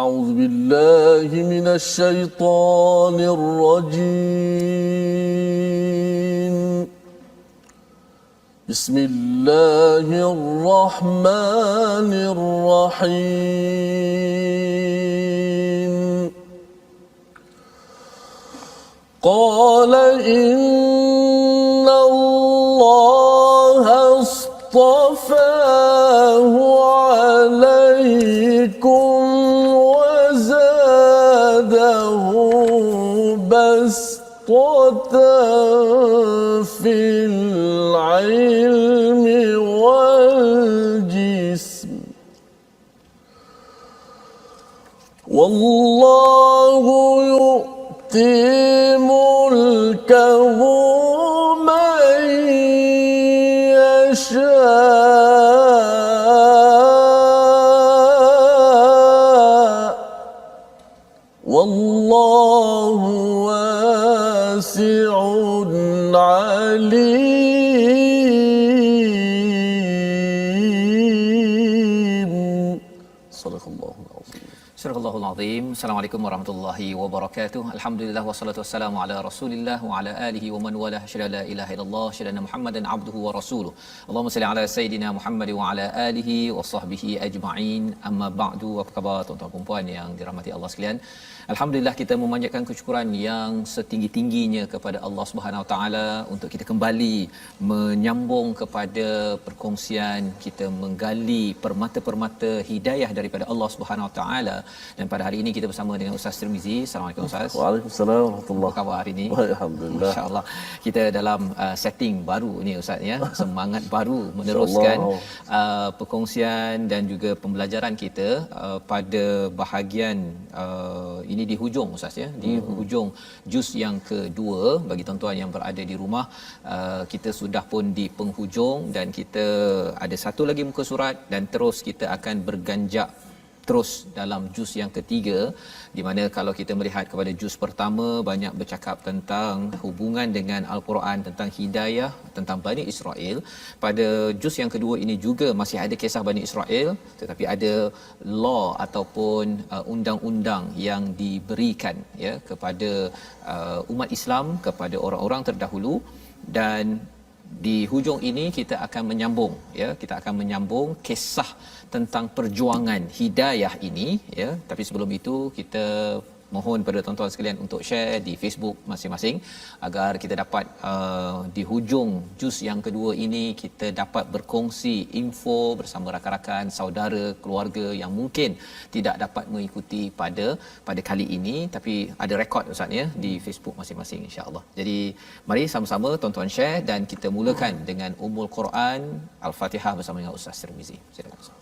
أعوذ بالله من الشيطان الرجيم. بسم الله الرحمن الرحيم. قال إن الله اصطفاه عليكم وزاده بسطة في العلم والجسم والله يؤتي ملكه من يشاء والله واسع عليم. صدق الله العظيم. Surah Al-Azim. Assalamualaikum warahmatullahi wabarakatuh. Alhamdulillah wassalatu wassalamu ala Rasulillah wa ala alihi wa man walah. Syada la ilaha illallah, syada Muhammadan abduhu wa rasuluh. Allahumma salli ala sayidina Muhammad wa ala alihi wa sahbihi ajma'in. Amma ba'du. Apa khabar tuan-tuan dan puan yang dirahmati Allah sekalian? Alhamdulillah kita memanjatkan kesyukuran yang setinggi-tingginya kepada Allah Subhanahu Wa Taala untuk kita kembali menyambung kepada perkongsian, kita menggali permata-permata hidayah daripada Allah Subhanahu Wa Taala. Dan pada hari ini kita bersama dengan Ustaz Tirmizi. Assalamualaikum Ustaz. Waalaikumsalam warahmatullahi. Apa khabar hari ini? Alhamdulillah. Masya-Allah. Kita dalam setting baru ni Ustaz ya. Semangat baru meneruskan perkongsian dan juga pembelajaran kita pada bahagian ini di hujung Ustaz ya, di hujung juz yang kedua. Bagi tuan-tuan yang berada di rumah, kita sudah pun di penghujung dan kita ada satu lagi muka surat dan terus kita akan berganjak terus dalam juz yang ketiga, di mana kalau kita melihat kepada juz pertama banyak bercakap tentang hubungan dengan Al-Quran, tentang hidayah, tentang Bani Israel. Pada juz yang kedua ini juga masih ada kisah Bani Israel, tetapi ada law ataupun undang-undang yang diberikan ya kepada umat Islam, kepada orang-orang terdahulu. Dan di hujung ini kita akan menyambung ya, kita akan menyambung kisah tentang perjuangan hidayah ini ya. Tapi sebelum itu kita mohon pada tuan-tuan sekalian untuk share di Facebook masing-masing agar kita dapat di hujung juz yang kedua ini kita dapat berkongsi info bersama rakan-rakan, saudara, keluarga yang mungkin tidak dapat mengikuti pada kali ini, tapi ada rekod Ustaz ya di Facebook masing-masing insya-Allah. Jadi mari sama-sama tuan-tuan share dan kita mulakan dengan Ummul Quran Al-Fatihah bersama dengan Ustaz Tirmizi. Silakan Ustaz.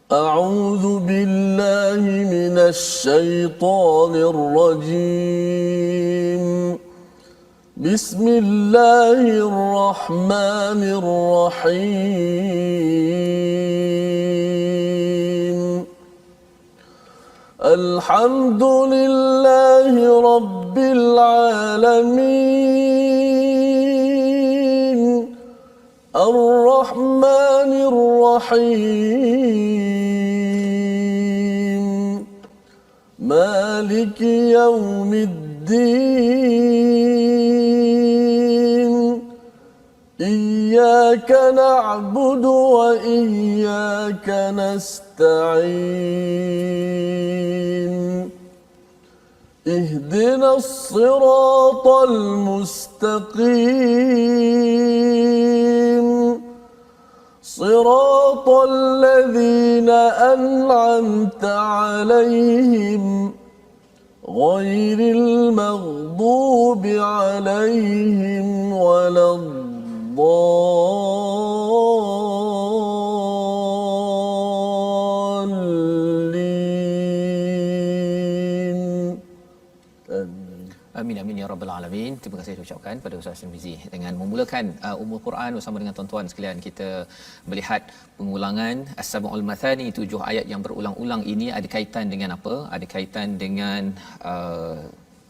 أعوذ بالله من الشيطان الرجيم. بسم الله الرحمن الرحيم. الحمد لله رب العالمين الرحمن الرحيم مالك يوم الدين إياك نعبد وإياك نستعين اهدنا الصراط المستقيم صراط الذين أنعمت عليهم غير المغضوب عليهم ولا الضالين. Amin amin ya rabbal alamin. Terima kasih ucapkan pada Ustaz Tirmizi dengan memulakan Ummul Quran bersama dengan tuan-tuan sekalian. Kita melihat pengulangan As-Sab'ul Mathani, 7 ayat yang berulang-ulang ini ada kaitan dengan apa? Ada kaitan dengan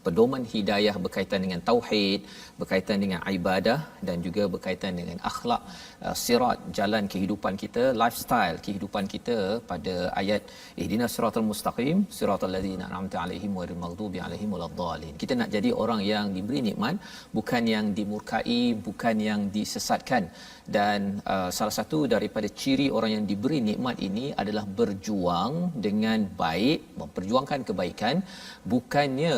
pedoman hidayah berkaitan dengan tauhid, berkaitan dengan ibadah dan juga berkaitan dengan akhlak, sirat jalan kehidupan kita, lifestyle kehidupan kita pada ayat ihdinas siratal mustaqim siratal ladzina an'amta 'alaihim ghairil maghdubi 'alaihim waladdallin. Kita nak jadi orang yang diberi nikmat, bukan yang dimurkai, bukan yang disesatkan. Dan salah satu daripada ciri orang yang diberi nikmat ini adalah berjuang dengan baik, memperjuangkan kebaikan, bukannya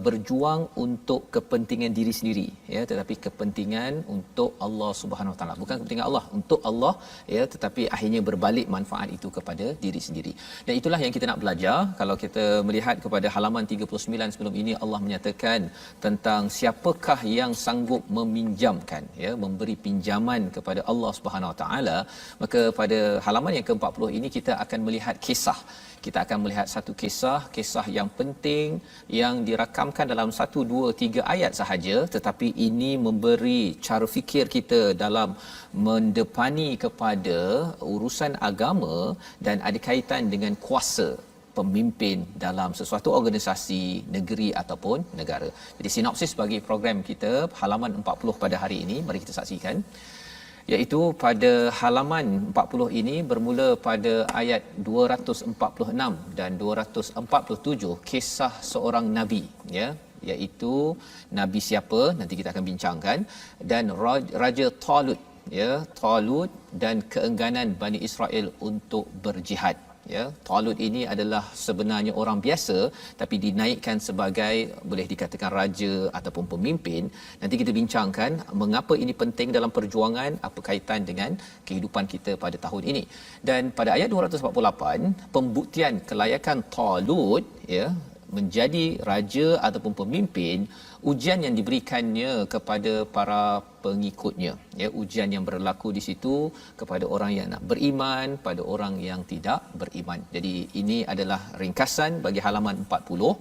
berjuang untuk kepentingan diri sendiri, ya, tetapi kepentingan untuk Allah Subhanahu Wa Taala, bukan kepentingan Allah untuk Allah, ya, tetapi akhirnya berbalik manfaat itu kepada diri sendiri. Dan itulah yang kita nak belajar. Kalau kita melihat kepada halaman 39 sebelum ini, Allah menyatakan tentang siapakah yang sanggup meminjamkan, ya, memberi pinjaman kepada Allah Subhanahu Wa Taala. Maka pada halaman yang ke-40 ini kita akan melihat kisah. Kita akan melihat satu kisah yang penting yang dirakamkan dalam 1, 2, 3 ayat sahaja, tetapi ini memberi cara fikir kita dalam mendepani kepada urusan agama dan ada kaitan dengan kuasa pemimpin dalam sesuatu organisasi, negeri ataupun negara. Jadi sinopsis bagi program kita halaman 40 pada hari ini, mari kita saksikan. Iaitu pada halaman 40 ini bermula pada ayat 246 dan 247, kisah seorang nabi, ya, iaitu nabi siapa nanti kita akan bincangkan, dan Raja Talut, ya, Talut dan keengganan Bani Israel untuk berjihad. Ya, Talut ini adalah sebenarnya orang biasa tapi dinaikkan sebagai boleh dikatakan raja ataupun pemimpin. Nanti kita bincangkan mengapa ini penting dalam perjuangan, apa kaitan dengan kehidupan kita pada tahun ini. Dan pada ayat 248, pembuktian kelayakan Talut, ya, menjadi raja ataupun pemimpin, ujian yang diberikannya kepada para pengikutnya, ya, ujian yang berlaku di situ kepada orang yang nak beriman, pada orang yang tidak beriman. Jadi ini adalah ringkasan bagi halaman 40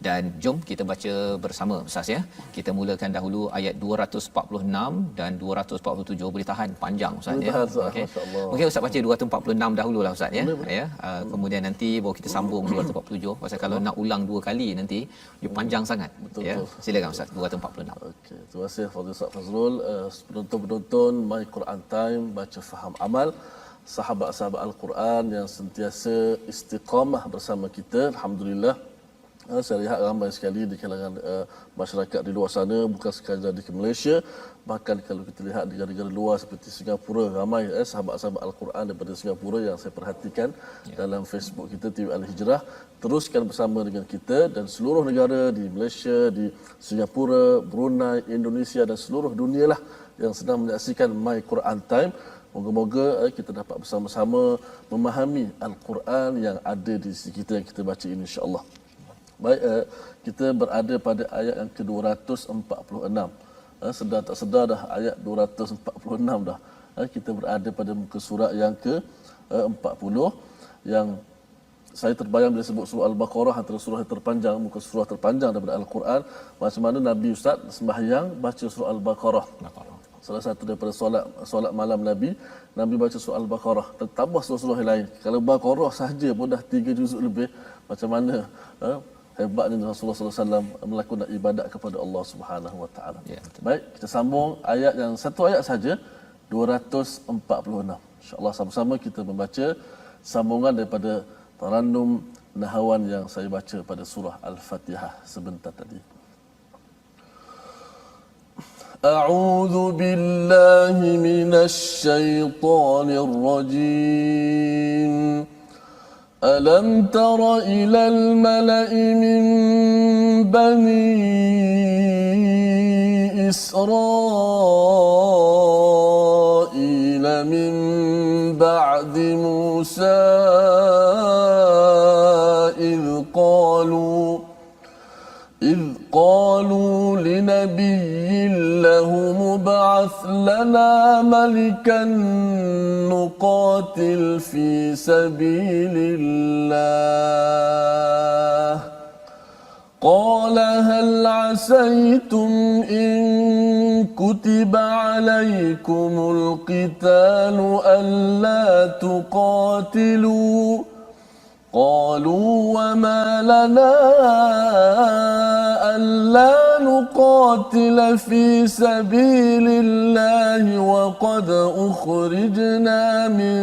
dan jom kita baca bersama Ustaz, ya. Kita mulakan dahulu ayat 246 dan 247. Boleh tahan panjang Ustaz, ya. Okey. Mungkin Ustaz baca 246 dahululah Ustaz, ya. Ya. Kemudian nanti baru kita sambung 247 pasal kalau nak ulang 2 kali nanti dia panjang sangat. Betul, ya. betul. Silakan Ustaz 246. Okey, terima kasih Fadil Ustaz Fazrul. Penonton-penonton My Quran Time, baca faham amal, sahabat-sahabat Al-Quran yang sentiasa istiqamah bersama kita, alhamdulillah. Saya lihat ramai sekali di kalangan masyarakat di luar sana, bukan sekadar di Malaysia, bahkan kalau kita lihat di negara-negara luar seperti Singapura, ramai sahabat-sahabat Al-Quran daripada Singapura yang saya perhatikan dalam Facebook kita TV Al-Hijrah. Teruskan bersama dengan kita, dan seluruh negara di Malaysia, di Singapura, Brunei, Indonesia dan seluruh dunia lah yang sedang menyaksikan My Quran Time. Moga-moga kita dapat bersama-sama memahami Al-Quran yang ada di sisi kita yang kita baca ini, insya-Allah. Baik, kita berada pada ayat yang ke-246. Sedar tak sedar dah ayat 246 dah. Kita berada pada muka surat yang ke-40 yang saya terbayang bila sebut surah Al-Baqarah, antara surah yang terpanjang, muka surah terpanjang daripada Al-Quran. Macam mana Nabi Ustaz sembahyang baca surah Al-Baqarah. Salah satu daripada solat malam Nabi baca surah Al-Baqarah. Tambah surah-surah yang lain. Kalau Baqarah sahaja pun dah 3 juzuk lebih. Macam mana hebatnya Rasulullah sallallahu alaihi wasallam melakukan ibadat kepada Allah Subhanahu wa taala. Ya, baik, kita sambung ayat yang satu ayat saja 246. Insya-Allah sama-sama kita membaca sambungan daripada tarannum nahawan yang saya baca pada surah Al-Fatihah sebentar tadi. A'udzu billahi minasy syaithanir rajim. ألم تر إلى الملأ من بني إسرائيل من بعد موسى إذ قالوا لنبي له مبعث لنا ملكا نقاتل في سبيل الله قال هل عسيتم إن كتب عليكم القتال ألا تقاتلوا قالوا وما لنا ألا نقاتل في سبيل الله وقد أخرجنا من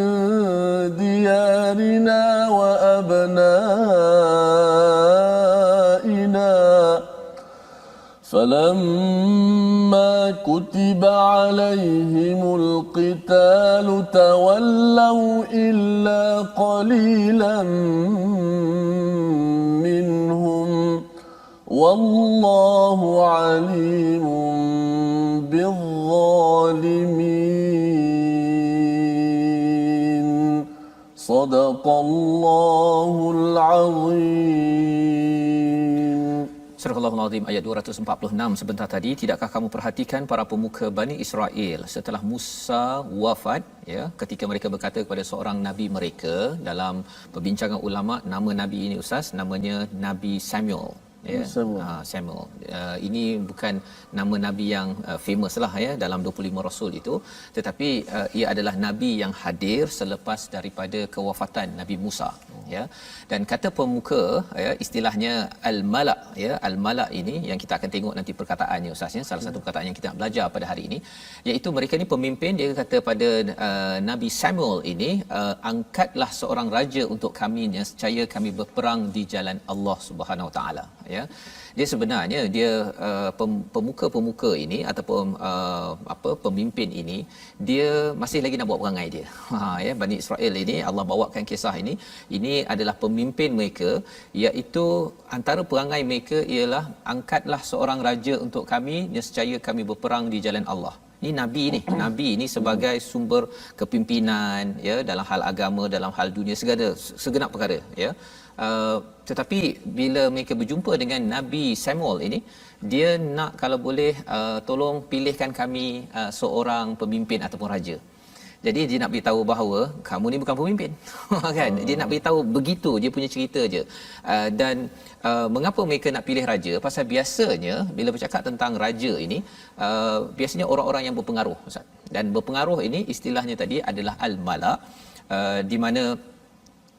ديارنا وأبنائنا فلما كتب عليهم القتال تولوا إلا قليلا منهم والله عليم بالظالمين صدق الله العظيم. Surah Al-Azim ayat 246 sebentar tadi, tidakkah kamu perhatikan para pemuka Bani Israel setelah Musa wafat, ya, ketika mereka berkata kepada seorang nabi mereka, dalam perbincangan ulama nama nabi ini ustaz namanya Nabi Samuel, ya. Samuel. Ini bukan nama nabi yang famous lah, ya, dalam 25 rasul itu, tetapi ia adalah nabi yang hadir selepas daripada kewafatan Nabi Musa, ya. Dan kata pemuka, ya, istilahnya al-mala, ya, al-mala ini yang kita akan tengok nanti perkataannya ustaznya, salah satu perkataan yang kita nak belajar pada hari ini, iaitu mereka ni pemimpin. Dia kata pada Nabi Samuel ini, angkatlah seorang raja untuk kami nescaya kami berperang di jalan Allah Subhanahu Wa Taala, ya. Dia sebenarnya dia pemuka-pemuka ini ataupun pemimpin ini, dia masih lagi nak buat perangai dia. Ya, Bani Israel ini Allah bawakan kisah ini adalah pemimpin mereka, iaitu antara perangai mereka ialah angkatlah seorang raja untuk kami nescaya kami berperang di jalan Allah. Ni nabi ni, nabi ni sebagai sumber kepimpinan, ya, dalam hal agama, dalam hal dunia, segenap perkara, ya. Tetapi bila mereka berjumpa dengan Nabi Samuel ini, dia nak kalau boleh tolong pilihkan kami seorang pemimpin ataupun raja. Jadi dia nak beritahu bahawa kamu ni bukan pemimpin. Kan? Dia nak beritahu begitu, dia punya cerita je. Dan mengapa mereka nak pilih raja? Pasal biasanya bila bercakap tentang raja ini, biasanya orang-orang yang berpengaruh, Ustaz. Dan berpengaruh ini istilahnya tadi adalah al-mala, di mana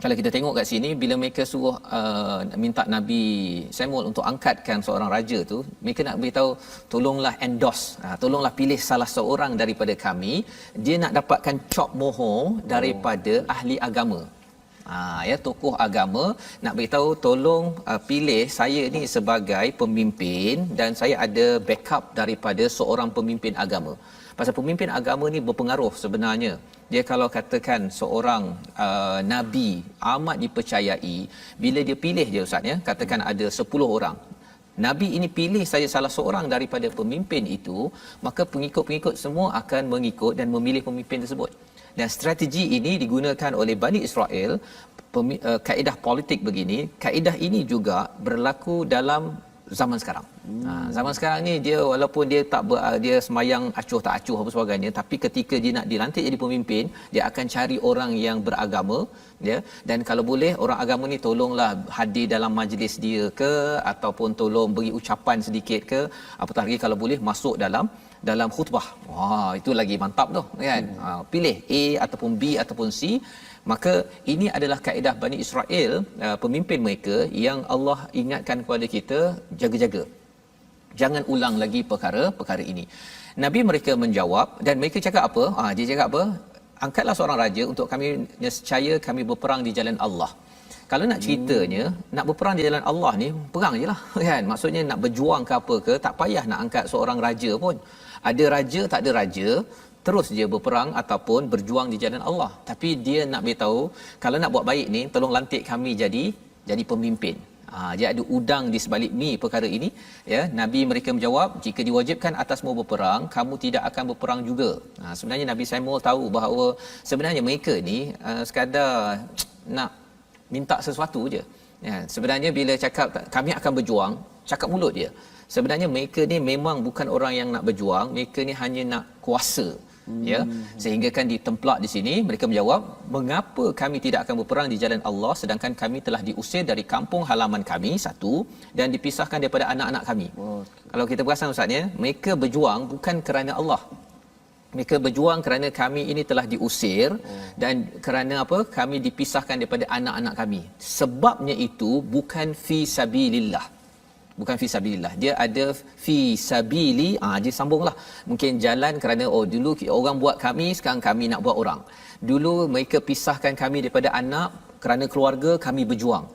kalau kita tengok kat sini, bila mereka suruh minta Nabi Samuel untuk angkatkan seorang raja tu, mereka nak beritahu tolonglah endorse, tolonglah pilih salah seorang daripada kami. Dia nak dapatkan cop mohon daripada ahli agama, ya, tokoh agama, nak beritahu tolong pilih saya ni sebagai pemimpin dan saya ada backup daripada seorang pemimpin agama. Pasal pemimpin agama ni berpengaruh sebenarnya. Dia kalau katakan seorang nabi amat dipercayai, bila dia pilih je ustaz, ya, katakan ada 10 orang, nabi ini pilih saya salah seorang daripada pemimpin itu, maka pengikut-pengikut semua akan mengikut dan memilih pemimpin tersebut. Dan strategi ini digunakan oleh Bani Israel. Kaedah politik begini, kaedah ini juga berlaku dalam zaman sekarang. Zaman sekarang ni dia walaupun dia dia semayang acuh tak acuh apa sebagainya, tapi ketika dia nak dilantik jadi pemimpin, dia akan cari orang yang beragama, ya, dan kalau boleh orang agama ni tolonglah hadir dalam majlis dia ke, ataupun tolong beri ucapan sedikit ke, apatah lagi kalau boleh masuk dalam khutbah. Wah, itu lagi mantap tu, kan. Pilih A ataupun B ataupun C. Maka ini adalah kaedah Bani Israel, pemimpin mereka yang Allah ingatkan kepada kita, jaga-jaga, jangan ulang lagi perkara ini. Nabi mereka menjawab, dan mereka cakap apa? Dia cakap apa? Angkatlah seorang raja untuk kami nescaya kami berperang di jalan Allah. Kalau nak ceritanya, nak berperang di jalan Allah ni, perang je lah, kan. Maksudnya nak berjuang ke apa ke, tak payah nak angkat seorang raja pun. Ada raja, tak ada raja, terus dia berperang ataupun berjuang di jalan Allah. Tapi dia nak beritahu, kalau nak buat baik ni, tolong lantik kami jadi pemimpin. Dia ada udang di sebalik mi perkara ini, ya. Nabi mereka menjawab, jika diwajibkan atasmu berperang, kamu tidak akan berperang juga. Sebenarnya Nabi Samuel tahu bahawa sebenarnya mereka ni sekadar nak minta sesuatu je, ya. Sebenarnya bila cakap kami akan berjuang, cakap mulut dia. Sebenarnya mereka ni memang bukan orang yang nak berjuang, mereka ni hanya nak kuasa, ya. Sehingga kan ditemplak di sini, mereka menjawab, mengapa kami tidak akan berperang di jalan Allah sedangkan kami telah diusir dari kampung halaman kami, satu, dan dipisahkan daripada anak-anak kami. Kalau kita perasan ustaz, ya, mereka berjuang bukan kerana Allah. Mereka berjuang kerana kami ini telah diusir, dan kerana apa? Kami dipisahkan daripada anak-anak kami. Sebabnya itu bukan fi sabilillah. bukan fi sabilillah. Dia ada fi sabili, dia sambunglah. Mungkin jalan kerana dulu orang buat kami, sekarang kami nak buat orang. Dulu mereka pisahkan kami daripada anak, kerana keluarga kami berjuang.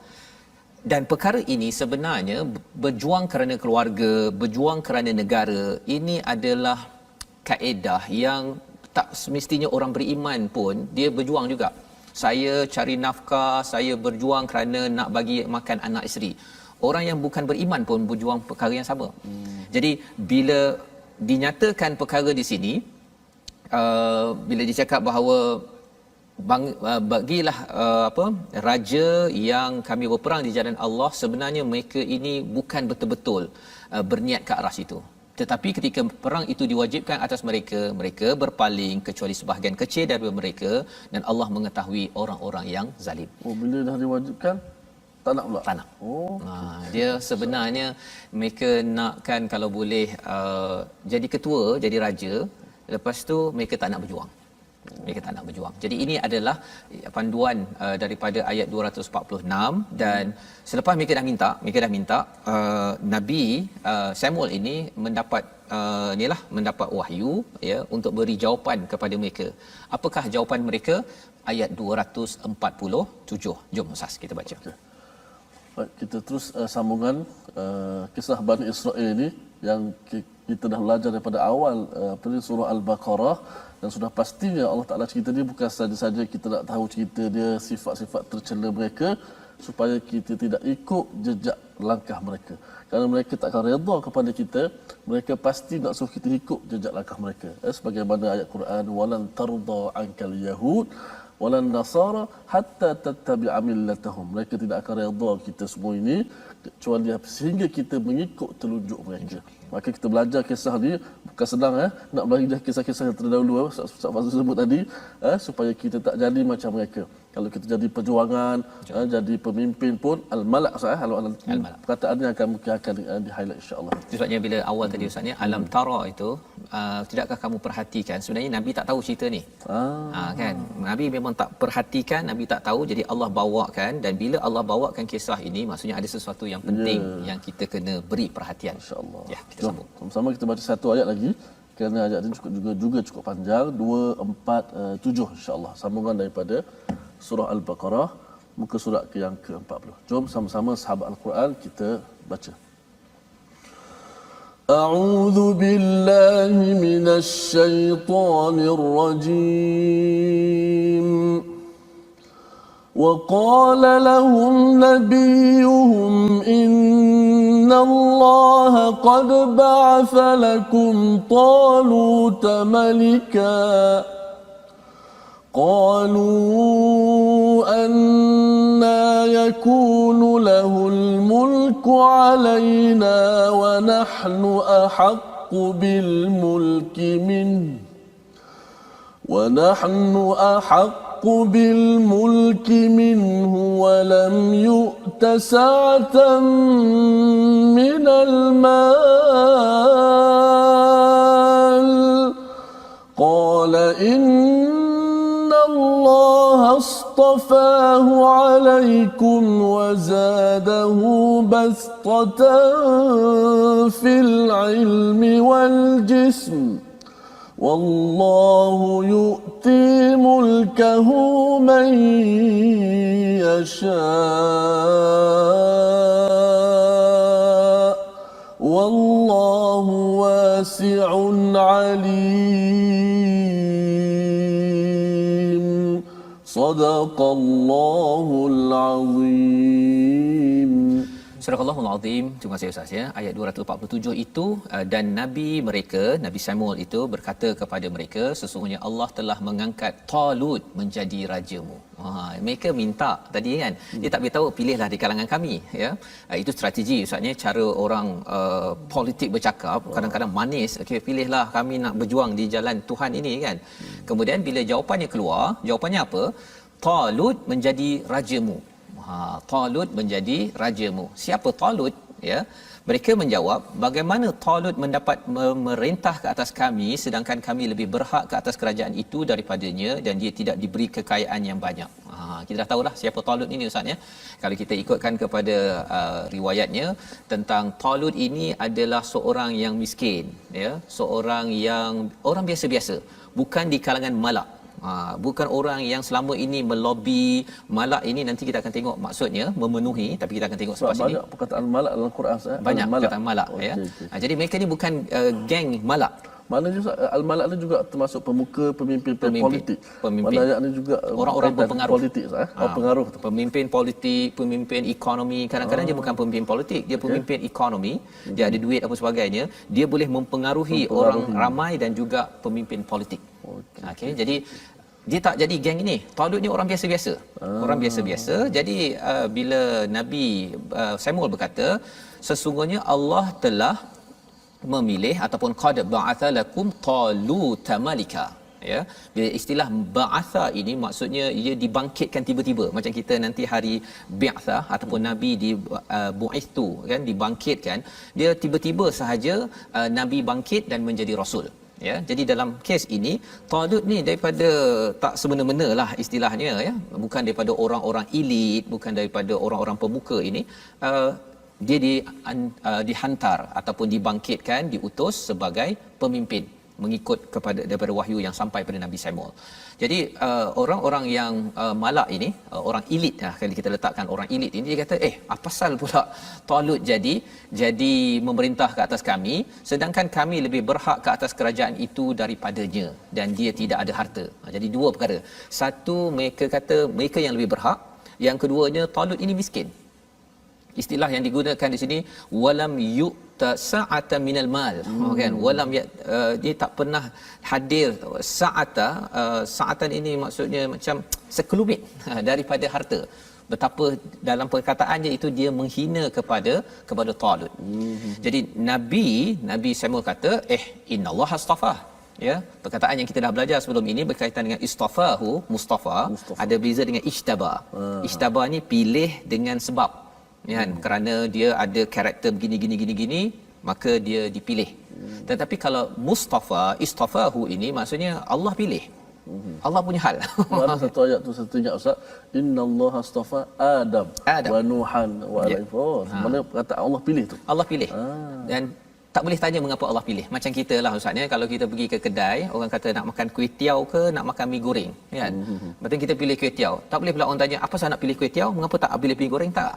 Dan perkara ini sebenarnya berjuang kerana keluarga, berjuang kerana negara, ini adalah kaedah yang tak semestinya orang beriman pun dia berjuang juga. Saya cari nafkah, saya berjuang kerana nak bagi makan anak isteri. Orang yang bukan beriman pun berjuang perkara yang sama. Jadi bila dinyatakan perkara di sini, bila dicakap bahawa bagilah raja yang kami berperang di jalan Allah, sebenarnya mereka ini bukan betul-betul berniat ke arah situ. Tetapi ketika perang itu diwajibkan atas mereka, mereka berpaling kecuali sebahagian kecil daripada mereka, dan Allah mengetahui orang-orang yang zalim. Bila dah diwajibkan tak nak pula. Tak nak. Dia sebenarnya mereka nakkan kalau boleh jadi ketua, jadi raja, lepas tu mereka tak nak berjuang. Mereka tak nak berjuang. Jadi ini adalah panduan daripada ayat 246, dan selepas mereka dah minta Nabi Samuel ini mendapat mendapat wahyu ya untuk beri jawapan kepada mereka. Apakah jawapan mereka? Ayat 247. Jom Ustaz kita baca. Okay. Baik, kita terus sambungan kisah Bani Israel ini yang kita dah belajar daripada awal surah Al-Baqarah, dan sudah pastinya Allah Ta'ala cerita dia bukan saja-saja kita nak tahu cerita dia, sifat-sifat tercela mereka, supaya kita tidak ikut jejak langkah mereka. Kerana mereka tak akan redha kepada kita, mereka pasti nak suruh kita ikut jejak langkah mereka. Sebagaimana ayat Quran, walan tarda ankal yahud walan nasara hatta tattabi'a millatahum. Mereka tidak akan redha kita semua ini kecuali sehingga kita mengikut telunjuk mereka. Maka kita belajar kisah ni bukan senang nak belajar kisah-kisah yang terdahulu Ustaz Fazul sebut tadi, supaya kita tak jadi macam mereka. Kalau kita jadi perjuangan, jadi pemimpin pun al-malak perkataannya akan di highlight insya-Allah. Sebabnya bila awal tadi Ustaz ni alam tara itu, tidakkah kamu perhatikan, sebenarnya Nabi tak tahu cerita ni. Kan Nabi memang tak perhatikan, Nabi tak tahu, jadi Allah bawakan, dan bila Allah bawakan kisah ini maksudnya ada sesuatu yang penting yang kita kena beri perhatian insya-Allah. Ya, kita sambung. Sama-sama kita baca satu ayat lagi kerana ayat ini juga cukup panjang, 2, 4, 7 insya-Allah. Sambungan daripada surah Al-Baqarah muka surat yang ke-40. Jom sama-sama sahabat Al-Quran kita baca. A'udzu billahi minasy syaithanir rajim. وقال لهم نبيهم إن الله قد بعث لكم طالوت ملكا قالوا أنى يكون له الملك علينا ونحن أحق بالملك منه ولم يؤت سعة من المال قال إن الله اصطفاه عليكم وزاده بسطة في العلم والجسم والله يؤتي ملكه من يشاء والله واسع عليم صدق الله العظيم. Surah Al-Allahul Azim. Terima kasih Ustaz ya. Ayat 247 itu, dan Nabi mereka, Nabi Samuel itu berkata kepada mereka, sesungguhnya Allah telah mengangkat Talut menjadi rajamu. Mereka minta tadi kan, dia tak beritahu pilihlah di kalangan kami ya. Itu strategi Ustaznya, cara orang politik bercakap kadang-kadang manis, okey pilihlah kami nak berjuang di jalan Tuhan ini kan. Kemudian bila jawapannya keluar, jawapannya apa? Talut menjadi rajamu. Talut menjadi rajamu. Siapa Talut ya? Mereka menjawab, bagaimana Talut mendapat memerintah ke atas kami sedangkan kami lebih berhak ke atas kerajaan itu daripadanya dan dia tidak diberi kekayaan yang banyak. Kita dah tahu dah siapa Talut ini Ustaz ya. Kalau kita ikutkan kepada riwayatnya tentang Talut ini adalah seorang yang miskin ya, seorang yang orang biasa-biasa, bukan di kalangan malak. Bukan orang yang selama ini melobi. Malak ini nanti kita akan tengok maksudnya memenuhi, tapi kita akan tengok selepas ini. Banyak perkataan malak dalam Quran Banyak perkataan malak ya. Jadi mereka ni bukan geng malak. Mana juga al-malak ni juga termasuk pemuka, pemimpin politik. Pemimpin. Malak ni juga orang-orang berpengaruh politik pengaruh tu. Pemimpin politik, pemimpin ekonomi. Kadang-kadang dia bukan pemimpin politik, dia pemimpin ekonomi. Dia ada duit apa sebagainya, dia boleh mempengaruhi orang ramai dan juga pemimpin politik. Okey, jadi dia tak jadi geng ini. Talut ni orang biasa-biasa. Orang biasa-biasa. Jadi bila Nabi Samuel berkata, sesungguhnya Allah telah memilih ataupun qad ba'atha lakum taluta malika, ya. Bila istilah ba'atha ini maksudnya ia dibangkitkan tiba-tiba, macam kita nanti hari bi'athah ataupun nabi di bu'ithu kan, dibangkitkan, dia tiba-tiba sahaja nabi bangkit dan menjadi rasul, ya. Jadi dalam kes ini Talut ni daripada tak semena-mena lah istilahnya ya, bukan daripada orang-orang elit, bukan daripada orang-orang pemuka ini. Dia dihantar ataupun dibangkitkan, diutus sebagai pemimpin mengikut kepada daripada wahyu yang sampai pada Nabi Samuel. Jadi orang-orang yang malak ini, orang elit lah, kalau kita letakkan orang elit ini, dia kata apa pasal pula Talut jadi memerintah ke atas kami, sedangkan kami lebih berhak ke atas kerajaan itu daripadanya dan dia tidak ada harta. Jadi dua perkara. Satu, mereka kata mereka yang lebih berhak. Yang keduanya, Talut ini miskin. Istilah yang digunakan di sini, walam yu'ta sa'atan minal mal, kan, walam dia tak pernah hadir sa'atan ini maksudnya macam sekelumit daripada harta. Betapa dalam perkataannya itu dia menghina kepada Talut. Jadi Nabi Samuel kata innallaha astafah, ya. Perkataan yang kita dah belajar sebelum ini berkaitan dengan istafahu, Mustafa. Ada beza dengan ijtaba. Ijtaba ni pilih dengan sebab, kan, kerana dia ada karakter begini, maka dia dipilih. Tetapi kalau Mustafa, istafahu ini maksudnya Allah pilih. Allah punya hal. Ada satu ayat tu saya ingat Ustaz, innallaha astafa Adam wa Nuhan wa Ibrahim. Mana perkataan Allah pilih tu? Allah pilih. Dan tak boleh tanya mengapa Allah pilih. Macam kita lah Ustaz ya, kalau kita pergi ke kedai, orang kata nak makan kuih tiaw ke nak makan mi goreng, kan. Betul, kita pilih kuih tiaw. Tak boleh pula orang tanya apa pasal nak pilih kuih tiaw, mengapa tak pilih mi goreng, tak.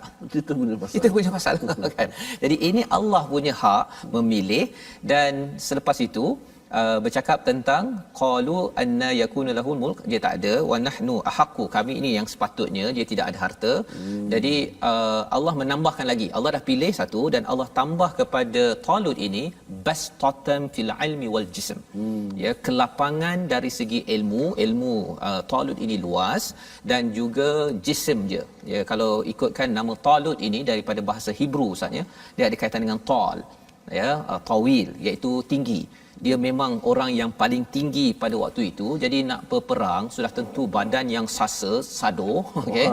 Kita punya pasal kan. Jadi ini Allah punya hak memilih. Dan selepas itu bercakap tentang qalu anna yakunu lahul mulk, dia tak ada, wa nahnu ahaqqu, kami ini yang sepatutnya, dia tidak ada harta. Jadi Allah menambahkan lagi, Allah dah pilih satu dan Allah tambah kepada Talut ini bastatan fil ilmi wal jism, ya, kelapangan dari segi ilmu Talut ini luas, dan juga jism je, ya. Kalau ikutkan nama Talut ini daripada bahasa Hebrew Ustaz ya, dia ada kaitan dengan tal, ya, tawil, iaitu tinggi. Dia memang orang yang paling tinggi pada waktu itu. Jadi nak berperang sudah tentu badan yang sado, okey.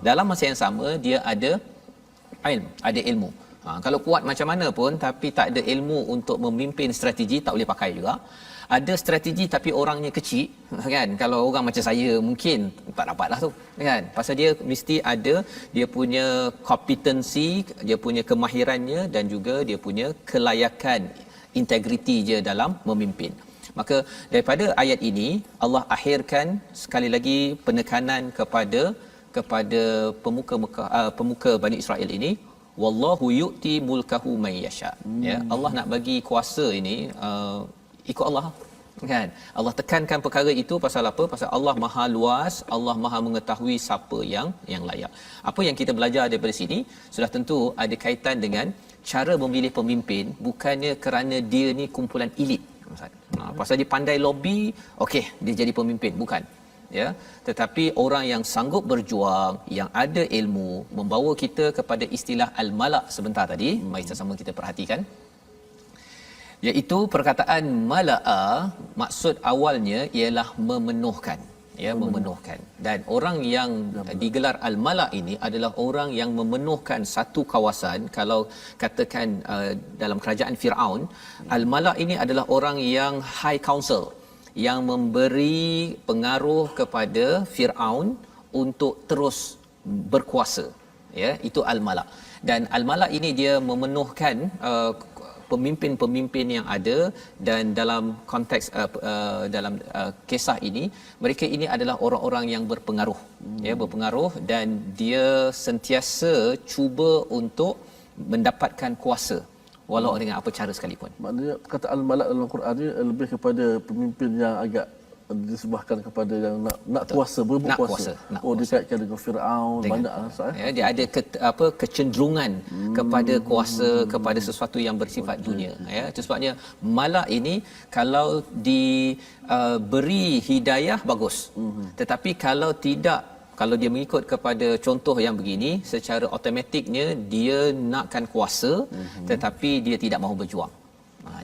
Dalam masa yang sama dia ada ilmu. Kalau kuat macam mana pun tapi tak ada ilmu untuk memimpin strategi, tak boleh pakai juga. Ada strategi tapi orangnya kecil, kan. Kalau orang macam saya mungkin tak dapatlah tu, kan. Pasal dia mesti ada dia punya kompetensi, dia punya kemahirannya dan juga dia punya kelayakan, integriti je dalam memimpin. Maka daripada ayat ini Allah akhirkan sekali lagi penekanan kepada pemuka Bani Israel ini, wallahu yu'ti mulkahu may yasha, ya. Allah nak bagi kuasa ini ikut Allah, kan. Allah tekankan perkara itu pasal apa? Pasal Allah Maha luas, Allah Maha mengetahui siapa yang layak. Apa yang kita belajar daripada sini sudah tentu ada kaitan dengan cara memilih pemimpin, bukannya kerana dia ni kumpulan elit, pasal dia pandai lobby, okey dia jadi pemimpin, bukan, ya. Tetapi orang yang sanggup berjuang, yang ada ilmu, membawa kita kepada istilah al-malak sebentar tadi. Mari sama-sama kita perhatikan, iaitu perkataan mala'a, maksud awalnya ialah memenuhkan, ya, memenuhkan. Dan orang yang digelar al-malak ini adalah orang yang memenuhkan satu kawasan. Kalau katakan dalam kerajaan Firaun, al-malak ini adalah orang yang high council, yang memberi pengaruh kepada Firaun untuk terus berkuasa, ya, itu al-malak. Dan al-malak ini dia memenuhkan pemimpin-pemimpin yang ada, dan dalam konteks dalam kisah ini mereka ini adalah orang-orang yang berpengaruh, ya, berpengaruh, dan dia sentiasa cuba untuk mendapatkan kuasa walau dengan apa cara sekalipun. Maknanya perkataan al-malak dalam Al-Quran ni lebih kepada pemimpin yang agak disebahkan kepada yang nak kuasa, berebut kuasa. Dikaitkan dengan Firaun, banyak ya, dia ada kecenderungan kepada kuasa, kepada sesuatu yang bersifat dunia, ya. Itu sebabnya malak ini kalau diberi hidayah bagus, tetapi kalau tidak, kalau dia mengikut kepada contoh yang begini, secara automatiknya dia nakkan kuasa, tetapi dia tidak mahu berjuang.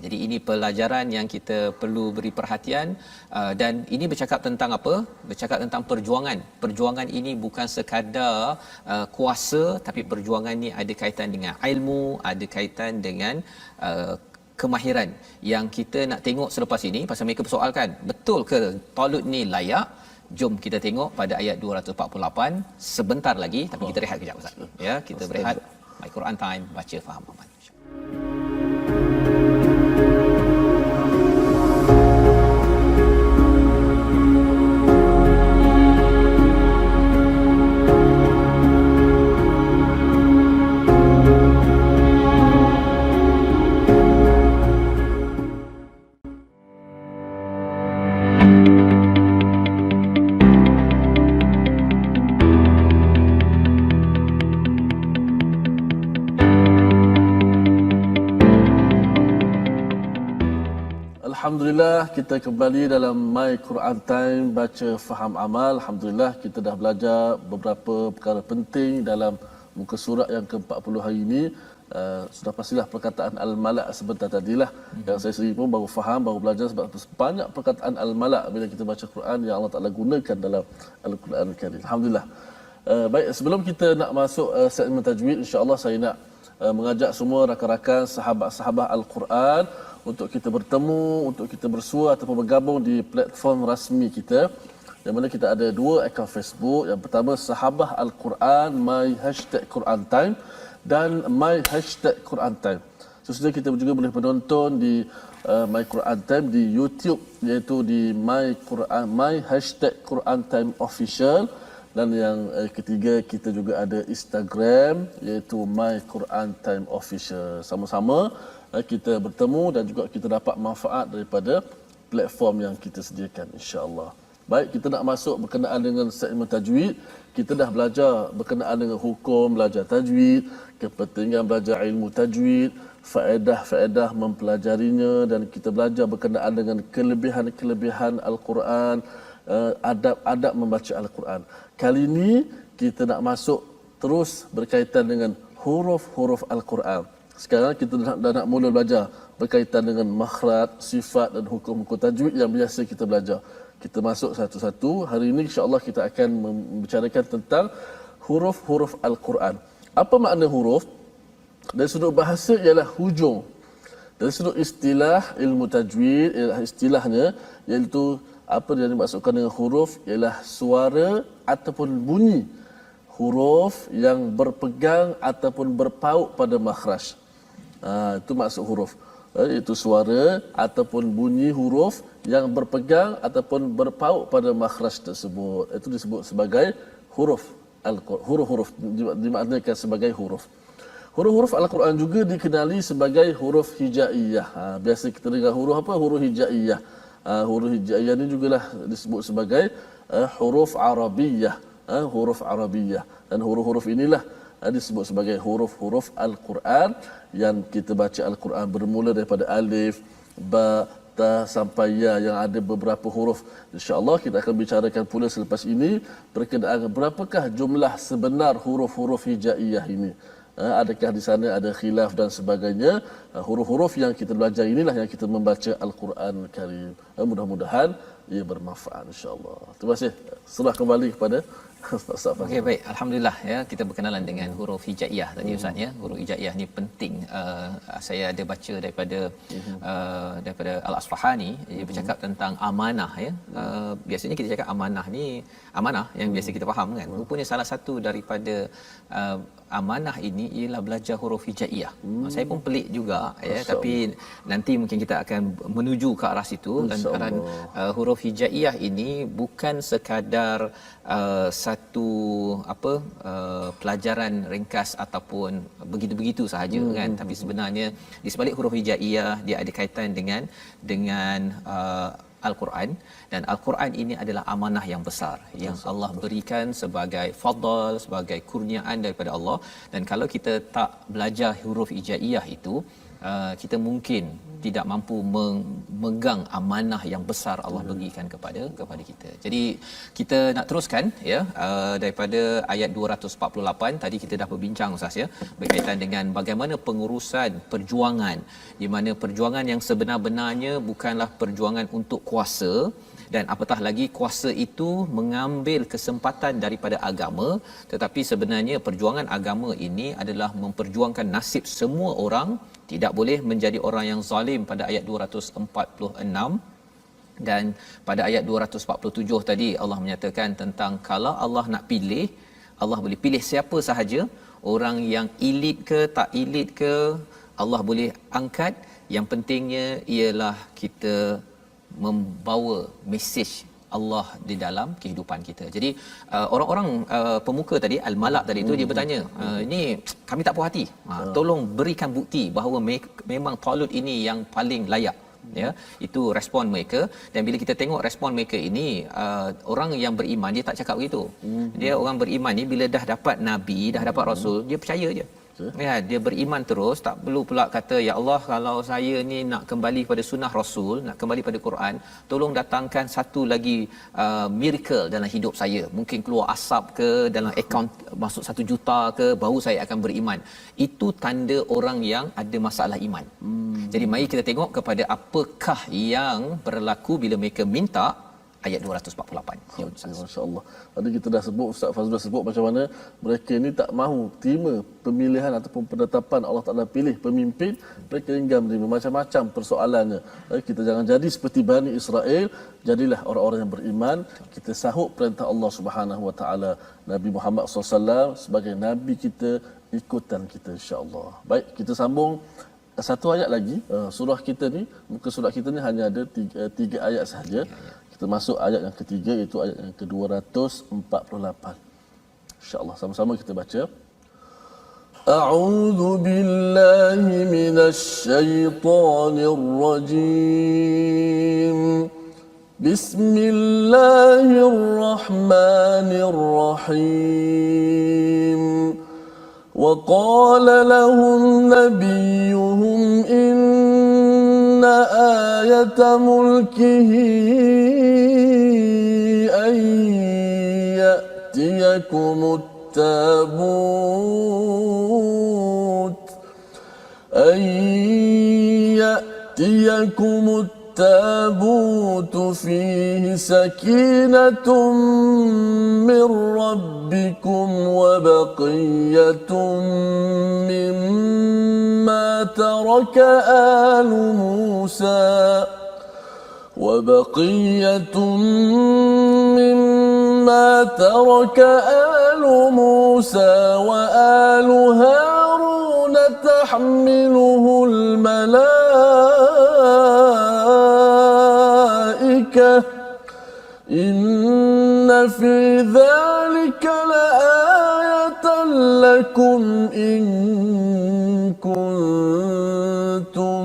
Jadi ini pelajaran yang kita perlu beri perhatian, dan ini bercakap tentang apa? Bercakap tentang perjuangan. Perjuangan ini bukan sekadar kuasa, tapi perjuangan ini ada kaitan dengan ilmu, ada kaitan dengan kemahiran yang kita nak tengok selepas ini. Pasal mereka persoalkan, betul ke Talut ni layak? Jom kita tengok pada ayat 248 sebentar lagi, tapi kita rehat kejap Ustaz. Ya, kita berehat. My Quran Time, baca faham aman. Alhamdulillah, kita kembali dalam My Quran Time, baca faham amal. Alhamdulillah, kita dah belajar beberapa perkara penting dalam muka surat yang ke-40 hari ini. Sudah pastilah perkataan al-malak sebentar tadilah yang saya sendiri pun baru faham, baru belajar, sebab banyak perkataan al-malak bila kita baca Quran yang Allah Taala gunakan dalam Al-Quran Al-Karim. Alhamdulillah. Baik, sebelum kita nak masuk segmen tajwid, insya-Allah saya nak mengajak semua rakan-rakan sahabat-sahabat Al-Quran untuk kita bertemu, untuk kita bersua ataupun bergabung di platform rasmi kita, yang mana kita ada 2 akaun Facebook. Yang pertama Sahabah Al-Quran My #Quran Time dan My #Quran Time. Sesudah kita juga boleh menonton di My Quran Time di YouTube, iaitu di My #Quran Time Official. Dan yang ketiga, kita juga ada Instagram, iaitu My Quran Time Official. Sama-sama kita bertemu dan juga kita dapat manfaat daripada platform yang kita sediakan, insya-Allah. Baik, kita nak masuk berkenaan dengan segmen tajwid. Kita dah belajar berkenaan dengan hukum belajar tajwid, kepentingan belajar ilmu tajwid, faedah-faedah mempelajarinya, dan kita belajar berkenaan dengan kelebihan-kelebihan Al-Quran, adab-adab membaca Al-Quran. Kali ini kita nak masuk terus berkaitan dengan huruf-huruf Al-Quran. Sekarang kita dah nak mula belajar berkaitan dengan makhraj, sifat dan hukum-hukum tajwid yang biasa kita belajar. Kita masuk satu-satu. Hari ini insya-Allah kita akan membicarakan tentang huruf-huruf Al-Quran. Apa makna huruf? Dari sudut bahasa ialah hujung. Dari sudut istilah ilmu tajwid, ialah istilahnya, iaitu apa yang dimaksudkan dengan huruf ialah suara ataupun bunyi huruf yang berpegang ataupun berpaut pada makhraj. Itu maksud huruf. Itu suara ataupun bunyi huruf yang berpegang ataupun berpaut pada makhraj tersebut. Itu disebut sebagai huruf Al-Quran. Huruf-huruf dimaknakan sebagai huruf. Huruf-huruf Al-Quran juga dikenali sebagai huruf hijaiyah. Biasa kita dengar huruf apa? Huruf hijaiyah. Huruf hijaiyah ini jugalah disebut sebagai huruf Arabiyah. Huruf Arabiyah. Dan huruf-huruf inilah disebut sebagai huruf-huruf Al-Quran yang kita baca Al-Quran bermula daripada alif, ba, ta sampai ya, yang ada beberapa huruf. InsyaAllah kita akan bicarakan pula selepas ini berkenaan berapakah jumlah sebenar huruf-huruf hijaiyah ini. Adakah di sana ada khilaf dan sebagainya. Huruf-huruf yang kita belajar inilah yang kita membaca Al-Quran Karim. Mudah-mudahan ia bermanfaat insya-Allah. Terima kasih. Serah kembali kepada Ustaz Fazrul. Okey, baik, alhamdulillah ya, kita berkenalan dengan huruf hijaiyah tadi Ustaz ya. Huruf hijaiyah ni penting. Saya ada baca daripada Al-Asfahani, dia bercakap tentang amanah ya. Biasanya kita cakap amanah ni amanah yang biasa kita faham kan. Rupanya salah satu daripada amanah ini ialah belajar huruf hijaiyah. Saya pun pelik juga ya, tapi nanti mungkin kita akan menuju ke arah situ. Lantaran huruf hijaiyah ini bukan sekadar satu pelajaran ringkas ataupun begitu-begitu sahaja kan, tapi sebenarnya di sebalik huruf hijaiyah dia ada kaitan dengan Al-Quran, dan Al-Quran ini adalah amanah yang besar yang Allah berikan sebagai fadl, sebagai kurniaan daripada Allah. Dan kalau kita tak belajar huruf hijaiyah itu, kita mungkin tidak mampu memegang amanah yang besar Allah berikan kepada kita. Jadi kita nak teruskan ya, daripada ayat 248 tadi kita dah berbincang Ustaz ya, berkaitan dengan bagaimana pengurusan perjuangan, di mana perjuangan yang sebenar-benarnya bukanlah perjuangan untuk kuasa, dan apatah lagi kuasa itu mengambil kesempatan daripada agama, tetapi sebenarnya perjuangan agama ini adalah memperjuangkan nasib semua orang, tidak boleh menjadi orang yang zalim pada ayat 246. Dan pada ayat 247 tadi Allah menyatakan tentang kalau Allah nak pilih, Allah boleh pilih siapa sahaja, orang yang elit ke tak elit ke Allah boleh angkat. Yang pentingnya ialah kita membawa mesej Allah di dalam kehidupan kita. Jadi orang-orang pemuka tadi, al-malak tadi itu, dia bertanya, ini kami tak puas hati, tolong berikan bukti bahawa memang Talut ini yang paling layak. Ya, itu respon mereka. Dan bila kita tengok respon mereka ini, orang yang beriman dia tak cakap begitu. Dia orang beriman ni bila dah dapat nabi, dah dapat rasul, dia percaya je. Ya, dia beriman terus, tak perlu pula kata ya Allah, kalau saya ni nak kembali pada sunnah Rasul, nak kembali pada Quran, tolong datangkan satu lagi miracle dalam hidup saya. Mungkin keluar asap ke, dalam akaun masuk 1 juta ke, baru saya akan beriman. Itu tanda orang yang ada masalah iman. Jadi mari kita tengok kepada apakah yang berlaku bila mereka minta. Ayat 248. Ya, masya-Allah. Tadi kita dah sebut, Ustaz Fazrul sebut macam mana mereka ni tak mahu terima pemilihan ataupun penetapan Allah Taala pilih pemimpin, mereka enggan menerima macam-macam persoalannya. Kita jangan jadi seperti Bani Israel, jadilah orang-orang yang beriman. Kita sahut perintah Allah Subhanahu Wa Taala, Nabi Muhammad SAW sebagai nabi kita, ikutan kita insya-Allah. Baik, kita sambung satu ayat lagi. Surah kita ni, muka surah kita ni hanya ada 3 ayat sahaja. Kita masuk ayat yang ketiga, iaitu ayat yang ke-248. InsyaAllah sama-sama kita baca. A'udzu billahi minasy syaithanir rajim. Bismillahirrahmanirrahim. Wa qala lahum nabiyyuhum inna ayata mulkihi أن يأتيكم التابوت فيه سكينة من ربكم وبقية مما ترك آل موسى آل موسى وآل هارون تحمله الملائكة إن في ذلك لآية لكم إن كنتم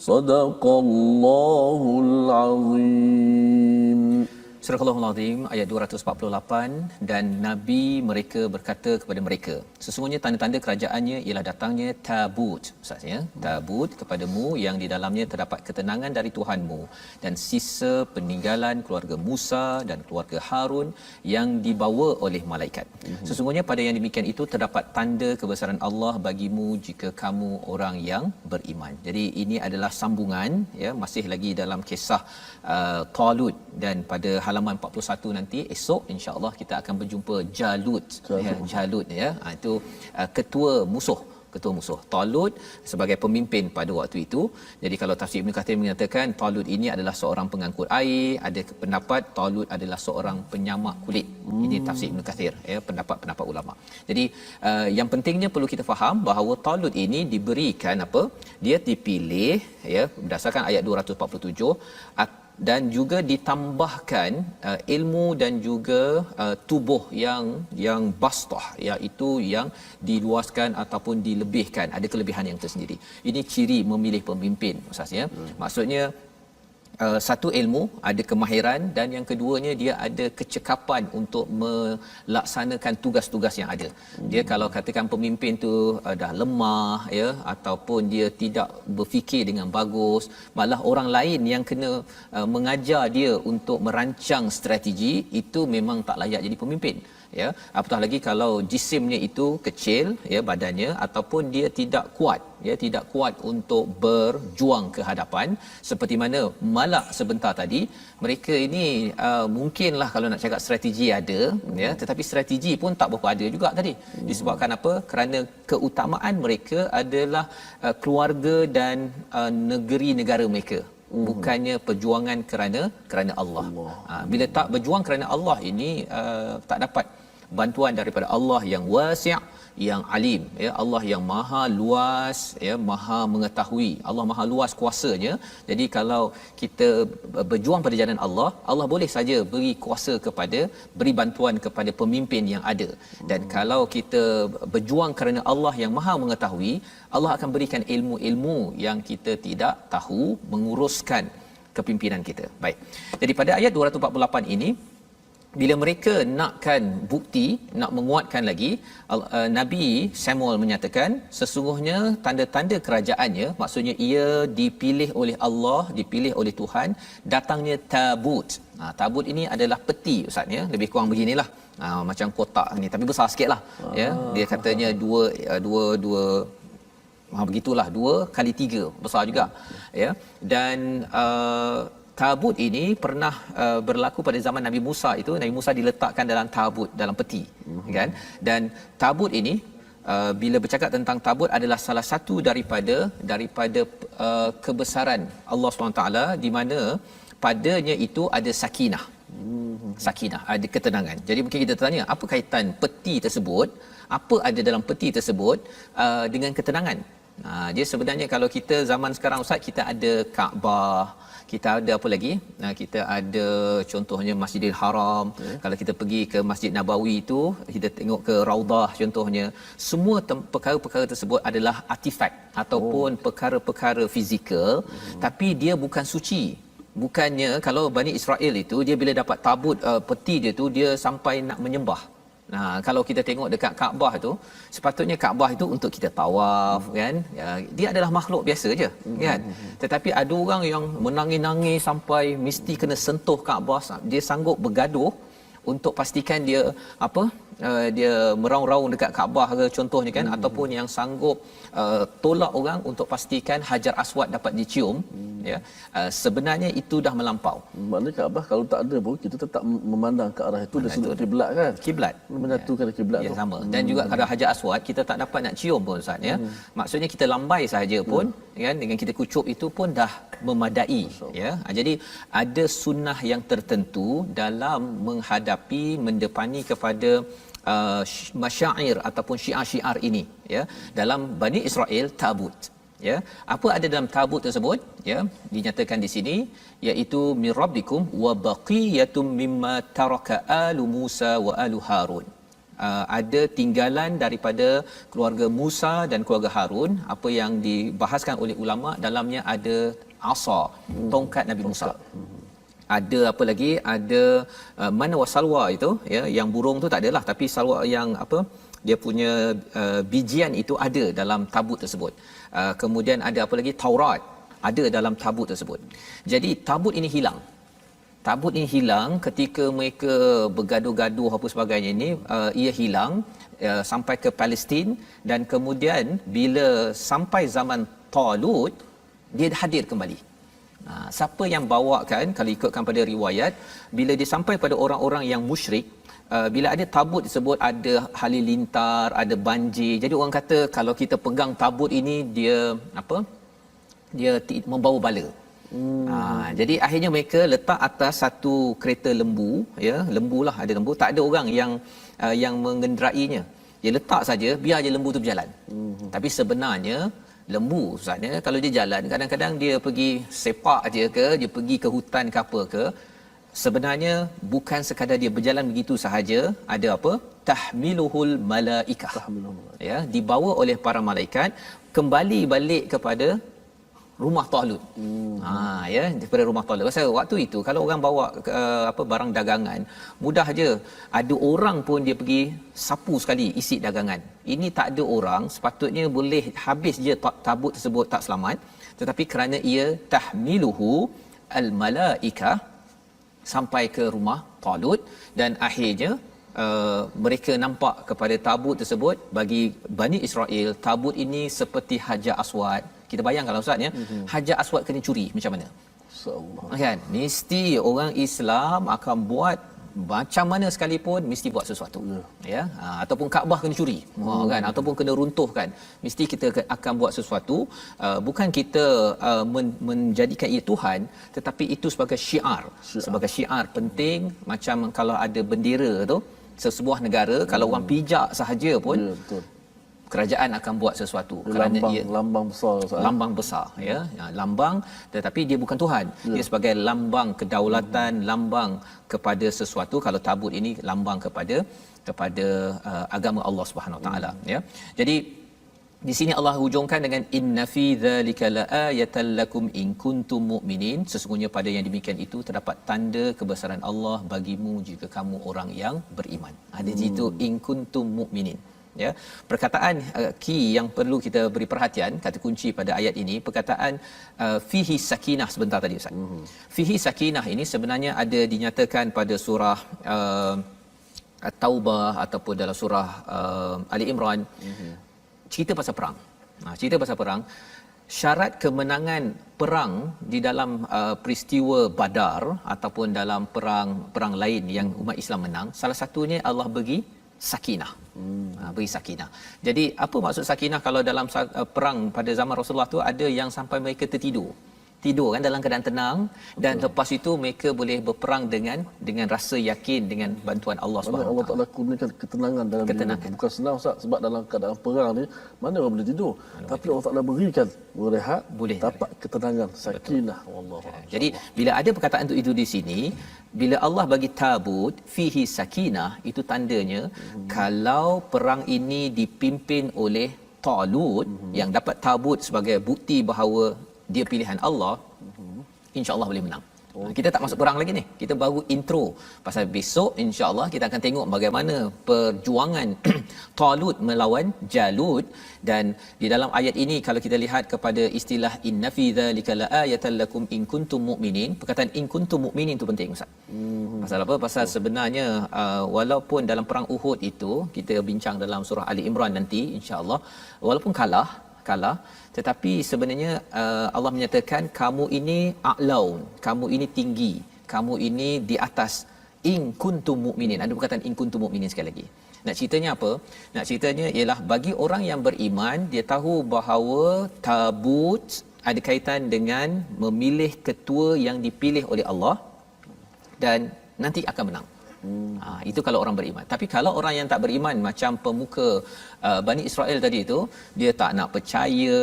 Sadaqallahul Azim. Surah Al-Azim ayat 248, dan Nabi mereka berkata kepada mereka, sesungguhnya tanda-tanda kerajaannya ialah datangnya tabut, maksudnya tabut kepadamu yang di dalamnya terdapat ketenangan dari Tuhanmu dan sisa peninggalan keluarga Musa dan keluarga Harun yang dibawa oleh malaikat. Sesungguhnya pada yang demikian itu terdapat tanda kebesaran Allah bagimu jika kamu orang yang beriman. Jadi ini adalah sambungan, ya, masih lagi dalam kisah Talut, dan pada halaman 41 nanti esok insya-Allah kita akan berjumpa Jalut. Ya, Jalut, ya. Itu ketua musuh Talut sebagai pemimpin pada waktu itu. Jadi kalau tafsir Ibn Kathir menyatakan Talut ini adalah seorang pengangkut air, ada pendapat Talut adalah seorang penyamak kulit. Ini tafsir Ibn Kathir, ya, pendapat ulama. Jadi yang pentingnya perlu kita faham bahawa Talut ini diberikan apa? Dia dipilih, ya, berdasarkan ayat 247, dan juga ditambahkan ilmu dan juga tubuh yang bastah, iaitu yang diluaskan ataupun dilebihkan, ada kelebihan yang tersendiri. Ini ciri memilih pemimpin, Ustaz, ya. Maksudnya satu ilmu, ada kemahiran, dan yang keduanya dia ada kecekapan untuk melaksanakan tugas-tugas yang ada. Dia kalau katakan pemimpin tu dah lemah, ya, ataupun dia tidak berfikir dengan bagus, malah orang lain yang kena mengajar dia untuk merancang strategi, itu memang tak layak jadi pemimpin, ya. Apatah lagi kalau jisimnya itu kecil, ya, badannya, ataupun dia tidak kuat, ya, tidak kuat untuk berjuang ke hadapan. Seperti mana Malak sebentar tadi, mereka ini mungkinlah kalau nak cakap strategi ada, ya, tetapi strategi pun tak berapa ada juga tadi. Disebabkan apa? Kerana keutamaan mereka adalah keluarga dan negeri negara mereka, bukannya perjuangan kerana Allah. Bila tak berjuang kerana Allah ini, tak dapat bantuan daripada Allah yang wasi', yang alim, ya, Allah yang maha luas, ya, maha mengetahui, Allah maha luas kuasanya. Jadi kalau kita berjuang pada jalan Allah, Allah boleh saja beri kuasa beri bantuan kepada pemimpin yang ada. Dan kalau kita berjuang kerana Allah yang maha mengetahui, Allah akan berikan ilmu-ilmu yang kita tidak tahu menguruskan kepimpinan kita. Baik. Jadi pada ayat 248 ini, bila mereka nakkan bukti, nak menguatkan lagi, Nabi Samuel menyatakan sesungguhnya tanda-tanda kerajaannya, maksudnya ia dipilih oleh Allah, dipilih oleh Tuhan, datangnya tabut. Tabut ini adalah peti, Ustaz, ya, lebih kurang beginilah, macam kotak ni, tapi besar sikitlah, ya. Dia katanya dua begitulah, 2 kali 3, besar juga, ya. Dan tabut ini pernah berlaku pada zaman Nabi Musa. Itu Nabi Musa diletakkan dalam tabut, dalam peti, kan. Dan tabut ini, bila bercakap tentang tabut, adalah salah satu daripada kebesaran Allah SWT, di mana padanya itu ada sakinah, ada ketenangan. Jadi mungkin kita tanya, apa kaitan peti tersebut, apa ada dalam peti tersebut dengan ketenangan? Dia sebenarnya kalau kita zaman sekarang, Ustaz, kita ada Kaabah, kita ada apa lagi? Kita ada contohnya Masjidil Haram. Kalau kita pergi ke Masjid Nabawi itu, kita tengok ke Raudah contohnya. Semua perkara-perkara tersebut adalah artifak ataupun perkara-perkara fizikal, tapi dia bukan suci. Bukannya kalau Bani Israel itu, dia bila dapat tabut peti dia tu, dia sampai nak menyembah. Kalau kita tengok dekat Kaabah tu, sepatutnya Kaabah itu untuk kita tawaf, kan, ya, dia adalah makhluk biasa je, kan. Tetapi ada orang yang menangis-nangis sampai mesti kena sentuh Kaabah, dia sanggup bergaduh untuk pastikan dia dia meraung-raung dekat Kaabah ke contohnya, kan, ataupun yang sanggup tolak orang untuk pastikan Hajar Aswad dapat dicium, ya. Sebenarnya itu dah melampau. Maknanya Kaabah kalau tak ada pun kita tetap memandang ke arah itu dari sudut kiblat, kan, kiblat menyatukan kiblat tu sama. Dan juga kalau Hajar Aswad kita tak dapat nak cium pun, Ustaz, ya. Maksudnya kita lambai sahaja pun, kan, dengan kita kucup itu pun dah memadai, ya. Jadi ada sunnah yang tertentu dalam menghadapi, mendepani kepada masyair ataupun syiar-syiar ini, ya. Dalam Bani Israel, tabut, ya. Apa ada dalam tabut tersebut, ya, dinyatakan di sini, iaitu min rabbikum wa baqiyatum mimma taraka alu Musa wa alu Harun. Ada tinggalan daripada keluarga Musa dan keluarga Harun. Apa yang dibahaskan oleh ulama, dalamnya ada asa, tongkat Nabi Musa. ada apa lagi, ada mana wasalwa itu ya, yang burung tu tak adalah, tapi salwa yang apa, dia punya bijian itu ada dalam tabut tersebut. Kemudian ada apa lagi, Taurat ada dalam tabut tersebut. Jadi tabut ini hilang. Tabut ini hilang ketika mereka bergaduh-gaduh apa sebagainya ini, ia hilang sampai ke Palestin, dan kemudian bila sampai zaman Talut dia hadir kembali. Siapa yang bawakan, kalau ikutkan pada riwayat, bila dia sampai pada orang-orang yang musyrik, bila ada tabut tersebut ada halilintar, ada banjir. Jadi orang kata kalau kita pegang tabut ini, dia apa? Dia membawa bala. Jadi akhirnya mereka letak atas satu kereta lembu, ya, lembulah, ada lembu, tak ada orang yang mengenderainya. Dia letak saja, biar je lembu tu berjalan. Tapi sebenarnya lembu sebenarnya kalau dia jalan, kadang-kadang dia pergi sepak je ke, dia pergi ke hutan ke apa ke, sebenarnya bukan sekadar dia berjalan begitu sahaja, ada apa? Tahmiluhul malaikah. Ya, dibawa oleh para malaikat kembali balik kepada rumah Talut. Ya, daripada rumah Talut. Pasal waktu itu kalau orang bawa apa barang dagangan, mudah aja. Ada orang pun dia pergi sapu sekali isi dagangan. Ini tak ada orang, sepatutnya boleh habis je tabut tersebut tak selamat, tetapi kerana ia tahmiluhu al-malaikah sampai ke rumah Talut, dan akhirnya mereka nampak kepada tabut tersebut. Bagi Bani Israel, tabut ini seperti Hajar Aswad. Kita bayangkanlah Ustaz ya, Hajar Aswad kena curi macam mana? Insya-Allah. Kan? Mesti orang Islam akan buat macam mana sekalipun, mesti buat sesuatu. Ya, ataupun Kaabah kena curi. Kan, ataupun kena runtuhkan. Mesti kita akan buat sesuatu, bukan kita menjadikan ia Tuhan, tetapi itu sebagai syiar. Sebagai syiar penting, macam kalau ada bendera tu sesebuah negara, kalau orang pijak sahaja pun, betul, kerajaan akan buat sesuatu kerana ia lambang besar, lambang besar, ya, lambang, tetapi dia bukan Tuhan. Dia sebagai lambang kedaulatan, lambang kepada sesuatu. Kalau tabut ini lambang kepada agama Allah Subhanahu Wa Taala, ya. Jadi di sini Allah hujungkan dengan inna fi dzalika laayatan lakum in kuntum mu'minin. Sesungguhnya pada yang demikian itu terdapat tanda kebesaran Allah bagimu jika kamu orang yang beriman. Ada situ in kuntum mu'minin. Ya, perkataan key yang perlu kita beri perhatian, kata kunci pada ayat ini, perkataan fihi sakinah sebentar tadi Ustaz. Fihi sakinah ini sebenarnya ada dinyatakan pada surah At-Taubah ataupun dalam surah Ali Imran. Cerita pasal perang. Cerita pasal perang. Syarat kemenangan perang di dalam peristiwa Badar ataupun dalam perang lain yang umat Islam menang, salah satunya Allah bagi sakinah. Beri sakinah. Jadi apa maksud sakinah? Kalau dalam perang pada zaman Rasulullah tu ada yang sampai mereka tidur kan dalam keadaan tenang. Dan lepas itu mereka boleh berperang dengan rasa yakin dengan bantuan Allah Subhanahu Allah Taala kurniakan ketenangan dalam diri. Bukan senang Ustaz, sebab dalam keadaan perang ni mana orang boleh tidur, tapi Allah Taala berikan berehat, boleh dapat ketenangan, sakinah. Wallahu. Jadi bila ada perkataan itu di sini, bila Allah bagi tabut fihi sakinah, itu tandanya kalau perang ini dipimpin oleh Talut yang dapat tabut sebagai bukti bahawa dia pilihan Allah, insya-Allah boleh menang. Kita tak masuk perang lagi ni. Kita baru intro. Pasal besok insya-Allah kita akan tengok bagaimana perjuangan Talut melawan Jalut. Dan di dalam ayat ini kalau kita lihat kepada istilah inna fi dzalika laayatan lakum in kuntum mu'minin, perkataan in kuntum mu'minin itu penting Ustaz. Pasal apa? Pasal sebenarnya walaupun dalam perang Uhud itu, kita bincang dalam surah Ali Imran nanti insya-Allah, walaupun kalah, tetapi sebenarnya Allah menyatakan kamu ini a'laun, kamu ini tinggi, kamu ini di atas in kuntum mu'minin. Ada perkataan in kuntum mu'minin sekali lagi. Nak ceritanya apa? Nak ceritanya ialah bagi orang yang beriman, dia tahu bahawa tabut ada kaitan dengan memilih ketua yang dipilih oleh Allah dan nanti akan menang. Itu kalau orang beriman. Tapi kalau orang yang tak beriman, macam pemuka Bani Israel tadi itu, dia tak nak percaya,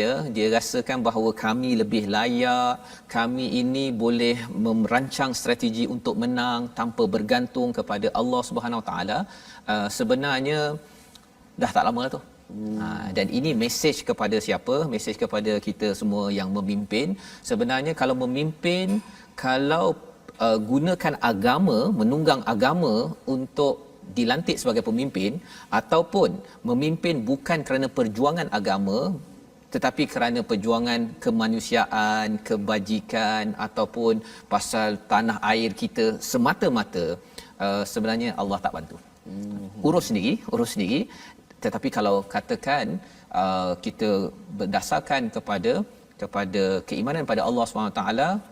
ya, dia rasakan bahawa kami lebih layak, kami ini boleh merancang strategi untuk menang tanpa bergantung kepada Allah Subhanahu Wa Taala. Sebenarnya dah tak lama tu. Dan ini mesej kepada siapa? Mesej kepada kita semua yang memimpin. Sebenarnya kalau memimpin, kalau gunakan agama, menunggang agama untuk dilantik sebagai pemimpin, ataupun memimpin bukan kerana perjuangan agama tetapi kerana perjuangan kemanusiaan, kebajikan, ataupun pasal tanah air kita semata-mata, sebenarnya Allah tak bantu. Urus sendiri. Tetapi kalau katakan kita berdasarkan kepada keimanan pada Allah SWT,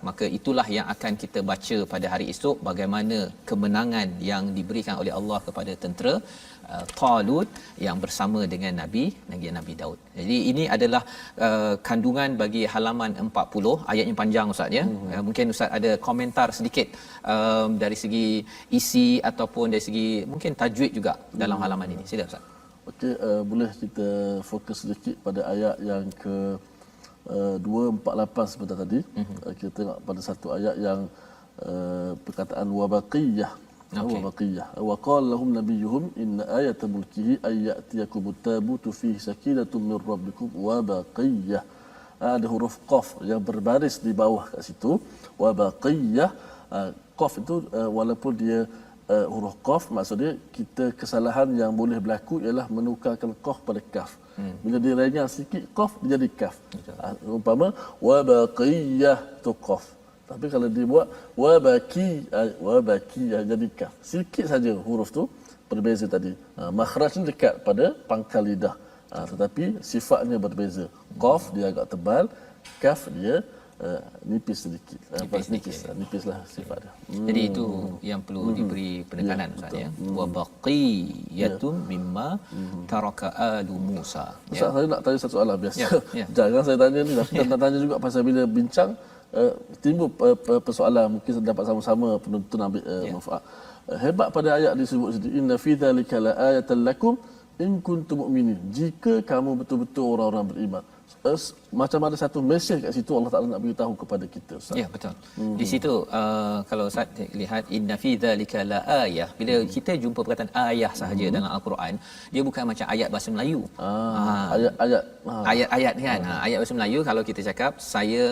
maka itulah yang akan kita baca pada hari esok, bagaimana kemenangan yang diberikan oleh Allah kepada tentera Talut yang bersama dengan Nabi Daud. Jadi ini adalah kandungan bagi halaman 40, ayatnya panjang Ustaz ya. Mungkin Ustaz ada komentar sedikit dari segi isi ataupun dari segi mungkin tajwid juga dalam halaman ini. Sila Ustaz. Okey, boleh kita fokus sedikit pada ayat yang ke 248 sebentar tadi. Kita tengok pada satu ayat yang perkataan wabaqiyah. Wabaqiyah. Wa qala lahum nabiyuhum inna ayata mulkihi ay ya'tiyakumut tabutu fihi sakinatun min rabbikum wabaqiyah. Ada huruf qaf yang berbaris di bawah kat situ. Wabaqiyah. Qaf itu walaupun dia huruf qaf, maksudnya kita kesalahan yang boleh berlaku ialah menukarkan qaf pada kaf. Bila dia renyah sikit qaf, dia jadi kaf. Umpama wa baqiyah tu qaf. Tapi kalau dia buat wa baqi jadi kaf. Sikit saja huruf tu berbeza tadi. Makhrajnya dekat pada pangkal lidah. Tetapi sifatnya berbeza. Qaf dia agak tebal, kaf dia nipis sedikit. Nipislah sifat dia. Jadi itu yang perlu diberi penekanan Ustaz ya. Wa baqiyatun mimma taraka alu Musa. Ustaz, saya nak tanya satu soalan biasa. Jangan saya tanya ni, tapi nak tanya juga pasal bila bincang timbul persoalan, mungkin dapat sama-sama penonton ambil manfaat. Hebat pada ayat disebut situ, inna fi dzalika laayatan lakum in kuntum mu'minin. Jika kamu betul-betul orang-orang beriman. Macam ada satu mesej kat situ Allah Taala nak beritahu kepada kita, Ustaz. Ya, betul. Di situ kalau Ustaz lihat inna fi dzalika la ayah, bila kita jumpa perkataan ayah sahaja dalam al-Quran, dia bukan macam ayat bahasa Melayu. Ayat-ayat kan. Ayat bahasa Melayu kalau kita cakap saya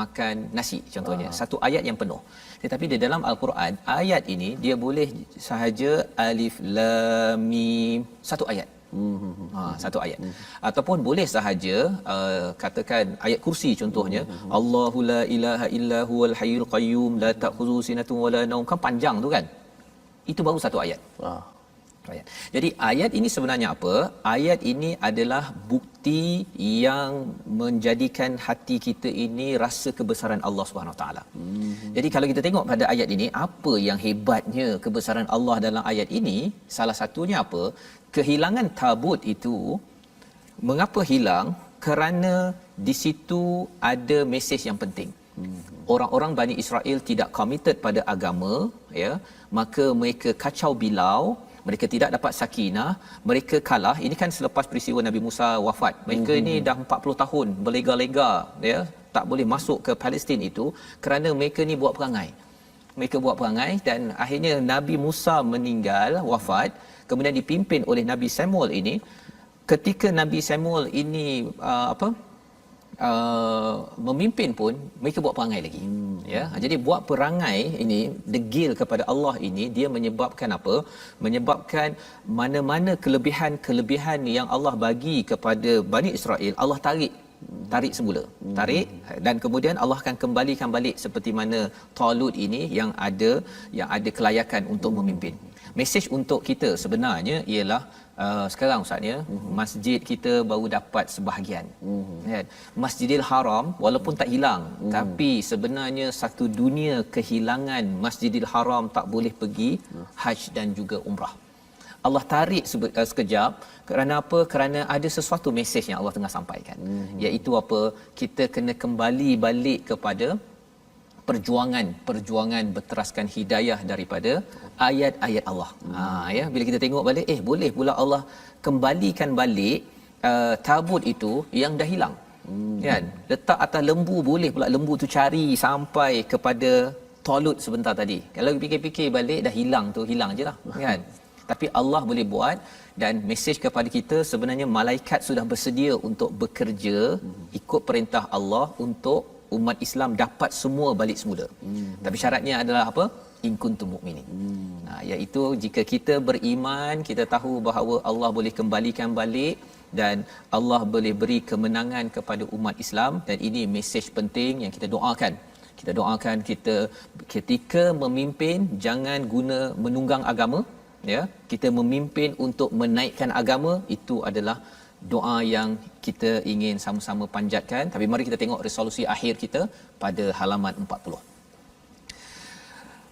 makan nasi contohnya, satu ayat yang penuh. Tetapi di dalam al-Quran ayat ini dia boleh sahaja alif lam mim, satu ayat. Satu ayat. Ataupun boleh sahaja katakan ayat kursi contohnya, Allahu la ilaha illa huwal hayyul qayyum la ta'khudhuhu sinatun wala naum, kan panjang tu kan. Itu baru satu ayat. Ayat. Jadi ayat ini sebenarnya apa? Ayat ini adalah bukti yang menjadikan hati kita ini rasa kebesaran Allah Subhanahu Wa Taala. Jadi kalau kita tengok pada ayat ini, apa yang hebatnya kebesaran Allah dalam ayat ini? Salah satunya apa? Kehilangan tabut itu, mengapa hilang? Kerana di situ ada mesej yang penting. Orang-orang Bani Israel tidak committed pada agama, ya, maka mereka kacau bilau, mereka tidak dapat sakinah, mereka kalah. Ini kan selepas peristiwa Nabi Musa wafat. Mereka ini dah 40 tahun berlega-lega, ya, tak boleh masuk ke Palestin itu kerana mereka ni buat perangai. Mereka buat perangai dan akhirnya Nabi Musa meninggal, wafat, kemudian dipimpin oleh Nabi Samuel ini. Ketika Nabi Samuel ini memimpin pun mereka buat perangai lagi. Ya, jadi buat perangai ini, degil kepada Allah ini, dia menyebabkan apa? Menyebabkan mana-mana kelebihan yang Allah bagi kepada Bani Israel, Allah tarik semula. Tarik, dan kemudian Allah akan kembalikan balik seperti mana Talut ini yang ada kelayakan untuk memimpin. Mesej untuk kita sebenarnya ialah sekarang Ustaz ya, masjid kita baru dapat sebahagian. Kan? Masjidil Haram walaupun tak hilang, tapi sebenarnya satu dunia kehilangan Masjidil Haram tak boleh pergi haji dan juga umrah. Allah tarik sekejap kerana apa? Kerana ada sesuatu mesej yang Allah tengah sampaikan. Iaitu apa? Kita kena kembali balik kepada perjuangan berteraskan hidayah daripada ayat-ayat Allah. Ya, bila kita tengok balik, boleh pula Allah kembalikan balik tabut itu yang dah hilang. Kan? Letak atas lembu, boleh pula lembu tu cari sampai kepada Talut sebentar tadi. Kalau fikir-fikir balik, dah hilang je lah. Kan? Tapi Allah boleh buat, dan mesej kepada kita sebenarnya malaikat sudah bersedia untuk bekerja ikut perintah Allah untuk umat Islam dapat semua balik semula. Tapi syaratnya adalah apa? In kuntum mukminin. Iaitu jika kita beriman, kita tahu bahawa Allah boleh kembalikan balik dan Allah boleh beri kemenangan kepada umat Islam, dan ini mesej penting yang kita doakan. Kita doakan kita ketika memimpin jangan guna menunggang agama, ya. Kita memimpin untuk menaikkan agama, itu adalah doa yang kita ingin sama-sama panjatkan. Tapi mari kita tengok resolusi akhir kita pada halaman 40.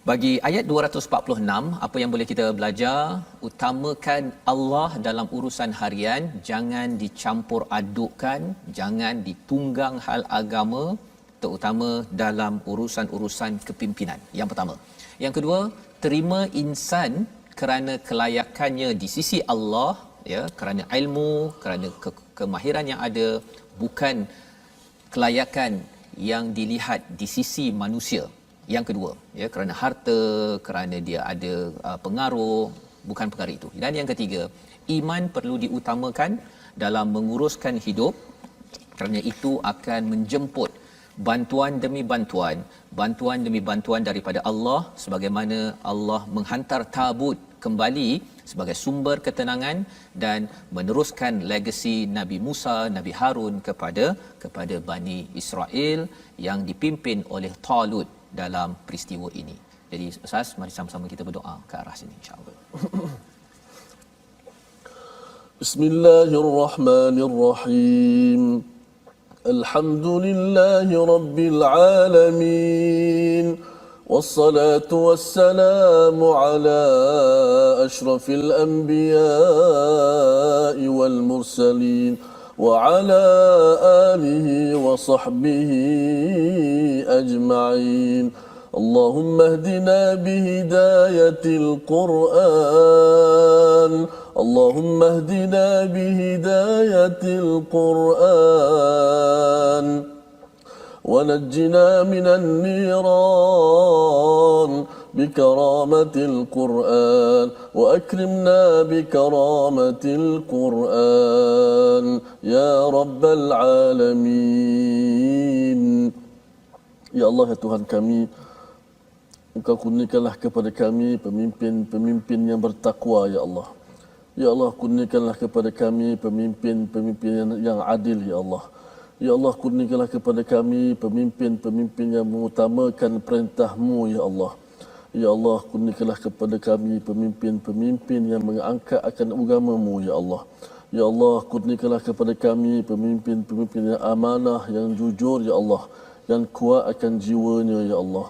Bagi ayat 246, apa yang boleh kita belajar? Utamakan Allah dalam urusan harian, jangan dicampur adukkan, jangan ditunggang hal agama, terutama dalam urusan-urusan kepimpinan. Yang pertama. Yang kedua, terima insan kerana kelayakannya di sisi Allah, ya, kerana ilmu, kerana kemahiran yang ada, bukan kelayakan yang dilihat di sisi manusia. Yang kedua, ya, kerana harta, kerana dia ada pengaruh, bukan perkara itu. Dan yang ketiga, iman perlu diutamakan dalam menguruskan hidup, kerana itu akan menjemput bantuan demi bantuan daripada Allah, sebagaimana Allah menghantar tabut kembali sebagai sumber ketenangan dan meneruskan legasi Nabi Musa, Nabi Harun kepada Bani Israel yang dipimpin oleh Talut dalam peristiwa ini. Jadi Ustaz, mari sama-sama kita berdoa ke arah sini insya-Allah. Bismillahirrahmanirrahim. Alhamdulillahi rabbil alamin. والصلاة والسلام على أشرف الأنبياء والمرسلين وعلى آله وصحبه أجمعين. اللهم اهدنا بهداية القرآن، اللهم اهدنا بهداية القرآن ونجنا من النيران بكرامة القرآن، وأكرمنا بكرامة القرآن يا رب العالمين. Ya Allah, ya Tuhan kami, Engkau kurniakanlah kepada kami pemimpin-pemimpin yang bertakwa, ya Allah. Ya Allah, kurniakanlah kepada kami pemimpin-pemimpin yang adil, ya Allah. Ya Allah, kurniakanlah kepada kami pemimpin-pemimpin yang mengutamakan perintah-Mu, ya Allah. Ya Allah, kurniakanlah kepada kami pemimpin-pemimpin yang mengangkat akan agama-Mu, ya Allah. Ya Allah, kurniakanlah kepada kami pemimpin-pemimpin yang amanah, yang jujur, ya Allah, yang kuat akan jiwanya, ya Allah.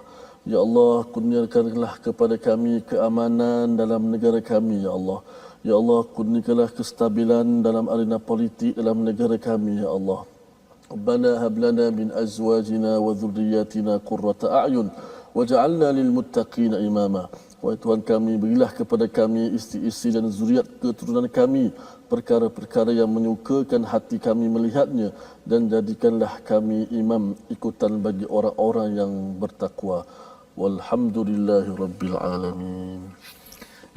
Ya Allah, kurniakanlah kepada kami keamanan dalam negara kami, ya Allah. Ya Allah, kurniakanlah kestabilan dalam arena politik dalam negara kami, ya Allah. Rabbana hab lana min azwajina wa dhurriyyatina qurrata a'yun waj'alna lil muttaqina imama. Wahai Tuhan kami, berilah kepada kami isteri-isteri dan zuriat keturunan kami perkara-perkara yang menyukakan hati kami melihatnya, dan jadikanlah kami imam ikutan bagi orang-orang yang bertakwa. Walhamdulillahi rabbil alamin.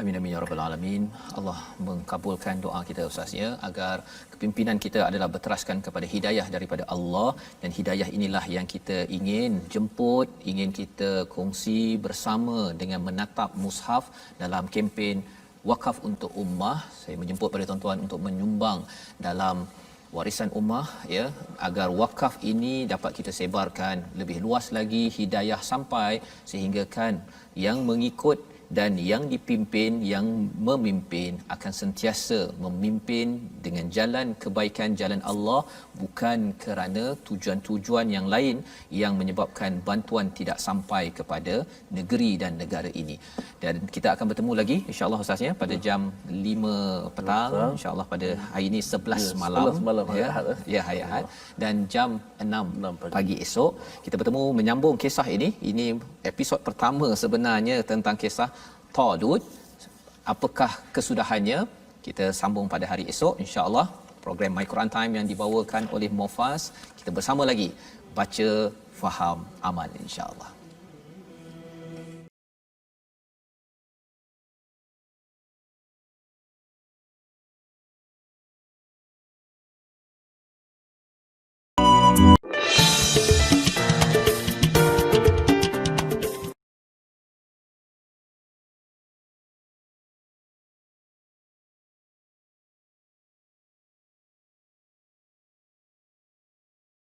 Amin amin ya rabbal alamin. Allah mengkabulkan doa kita Ustaz, ya, agar kepimpinan kita adalah berteraskan kepada hidayah daripada Allah, dan hidayah inilah yang kita ingin jemput, ingin kita kongsi bersama dengan menatap mushaf dalam kempen Wakaf untuk Ummah. Saya menjemput pada tuan-tuan untuk menyumbang dalam warisan ummah, ya, agar wakaf ini dapat kita sebarkan lebih luas lagi, hidayah sampai sehingga kan yang mengikut dan yang dipimpin, yang memimpin akan sentiasa memimpin dengan jalan kebaikan, jalan Allah, bukan kerana tujuan-tujuan yang lain yang menyebabkan bantuan tidak sampai kepada negeri dan negara ini. Dan kita akan bertemu lagi insya-Allah Ustaz, ya, pada jam 5 petang, insya-Allah pada hari ini 11 malam, 11 malam hari Ahad, ya, hari Ahad, dan jam 6 pagi esok kita bertemu menyambung kisah ini. Ini episod pertama sebenarnya tentang kisah Talut. Apakah kesudahannya? Kita sambung pada hari esok insya-Allah. Program My Quran Time yang dibawakan oleh Mofas, kita bersama lagi baca, faham, amal insya-Allah.